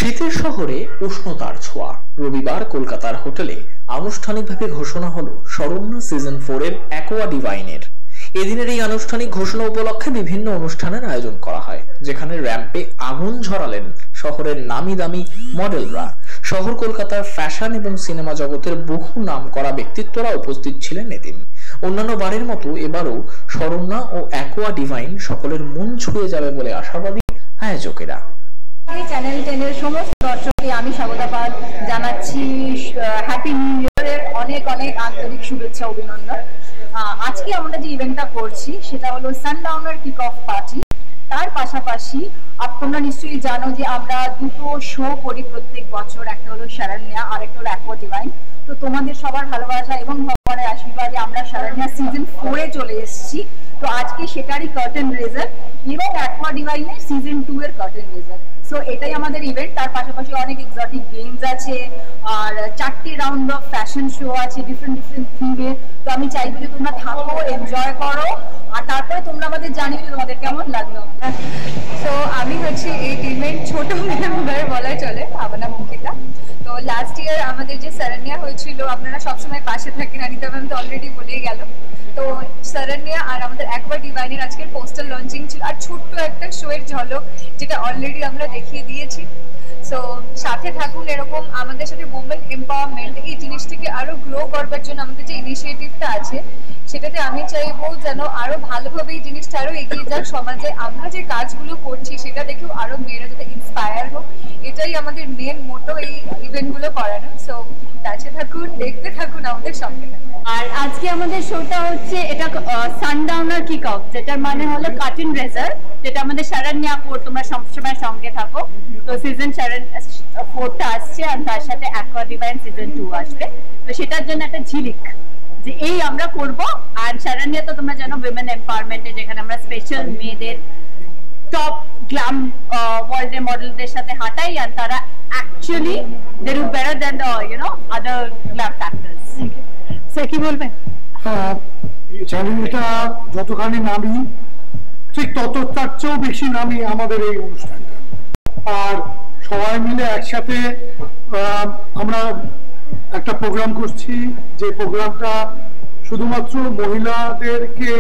শীতের শহরে উষ্ণতার ছোঁয়া। রবিবার কলকাতার হোটেলে আনুষ্ঠানিকভাবে ঘোষণা হলো শরণ্যা সিজন 4 এর অ্যাকোয়া ডিভাইনের। এদিনের এই আনুষ্ঠানিক ঘোষণা উপলক্ষে বিভিন্ন অনুষ্ঠানের আয়োজন করা হয়, যেখানে র্যাম্পে আগুন ঝরালেন শহরের নামি দামি মডেলরা। শহর কলকাতার ফ্যাশন এবং সিনেমা জগতের বহু নাম করা ব্যক্তিত্বরা উপস্থিত ছিলেন এদিন। অন্যান্য বারের মতো এবারও শরণ্যা ও অ্যাকোয়া ডিভাইন সকলের মন ছুঁয়ে যাবে বলে আশাবাদী আয়োজকেরা। চ্যানেল 10 এর সমস্ত দর্শককে আমি স্বাগত জানাচ্ছি। হ্যাপি নিউ ইয়ারের অনেক অনেক আন্তরিক শুভেচ্ছা অভিনন্দন। আজকে আমরা যে ইভেন্টটা করছি সেটা হলো সানডাউনের কিক অফ পার্টি। তার পাশাপাশি তোমরা নিশ্চয়ই জানো যে আমরা দুটো শো করি প্রত্যেক বছর, একটা হলো শরণ্যা আর একটা হলো অ্যাকোয়া ডিভাইন। তো তোমাদের সবার ভালোবাসা এবং ভগবানের আশীর্বাদে আমরা শরণ্যা সিজন 4 এ চলে এসেছি। তো আজকে সেটারই কার্টেন রেজার এবং অ্যাকোয়া ডিভাইনের সিজন 2 এর কার্টেন রেজার। সো এটাই আমাদের ইভেন্ট। তার পাশাপাশি অনেক এক্সোটিক গেমস আছে আর 4টি রাউন্ড অফ ফ্যাশন শো আছে ডিফারেন্ট থিমে। তো আমি চাইবো যে তোমরা থাকো, এনজয় করো, আর তারপরে তোমরা আমাদের জানিও তোমাদের কেমন লাগলো। সো আমি হচ্ছে এই টিমের ছোট মেম্বার বলা চলে, আমার নাম অঙ্কিতা। তো লাস্ট ইয়ার আমাদের যে শরণ্যা হয়েছিল, আপনারা সবসময় পাশে থাকেন, অনিতা ম্যাম তো অলরেডি বলেই গেল। তো শরণ্যা আর আমাদের অ্যাকোয়া ডিভাইনের আজকের পোস্টার লঞ্চিং ছিল, আর ছোট্ট একটা শো এর ঝলক যেটা অলরেডি আমরা দেখিয়ে দিয়েছি। সো সাথে থাকুন, এরকম আমাদের সাথে ওমেন এম্পাওয়ারমেন্ট এই জিনিসটিকে আরো গ্রো করবার জন্য আমাদের যে ইনিশিয়েটিভটা আছে সেটাতে আমি চাইবো যেন আরো ভালোভাবে এই জিনিসটা আরো এগিয়ে যাক সমাজে। আমরা যে কাজগুলো করছি সেটা দেখেও আরো মেয়েরা যাতে ইন্সপায়ার হোক, এটাই আমাদের মেন মোটো এই ইভেন্টগুলো করানো। সো কাছে থাকুন, দেখতে থাকুন, আমাদের সঙ্গে থাকুন। আর আজকে আমাদের শোটা হচ্ছে এটা সানডাউনার কিক অফ, যেটার মানে হলো কার্টেন রেজার, যেটা আমাদের শরণ্যা 4 তোমরা সবসময় সঙ্গে থাকো। তো সিজন 4টা আসছে আর তার সাথে অ্যাকোয়া ডিভাইন সিজন 2 আসবে। তো সেটার জন্য একটা ঝিলিক যে এই আমরা করব। আর শরণ্যা তো তোমরা জানো উইমেন এম্পাওয়ারমেন্টে, যেখানে আমরা স্পেশাল মেয়েদের টপ গ্ল্যাম ওয়ার্ল্ডের মডেলদের সাথে হাঁটাই, আর তারা actually they do better than the other glam factors. Sir কি বলবেন? চ্যানেলটা যতখানি নামি ঠিক তার চেয়েও বেশি নামি আমাদের এই অনুষ্ঠানটা। আর সবাই মিলে একসাথে আমরা একটা প্রোগ্রাম করছি, যে প্রোগ্রামটা শুধুমাত্র মহিলাদেরকে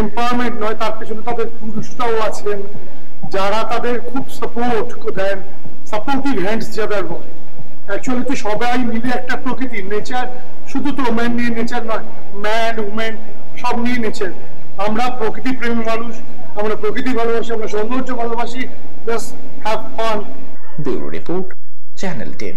এম্পাওয়ারমেন্ট নয়, তার পেছনে তাদের পুরুষরাও আছেন যারা তাদের খুব সাপোর্ট দেন, সাপোর্টিভ হ্যান্ডস যাদের বলে। অ্যাকচুয়ালি তো সবাই মিলে একটা প্রকৃতি, নেচার, শুধু তো ওমেন নিয়ে নেচার নয়, ম্যান উমেন সব নিয়ে নেচার। আমরা প্রকৃতি প্রেমী মানুষ, আমরা প্রকৃতি ভালোবাসি, আমরা সৌন্দর্য ভালোবাসি। Just have fun. Bureau report, channel 10।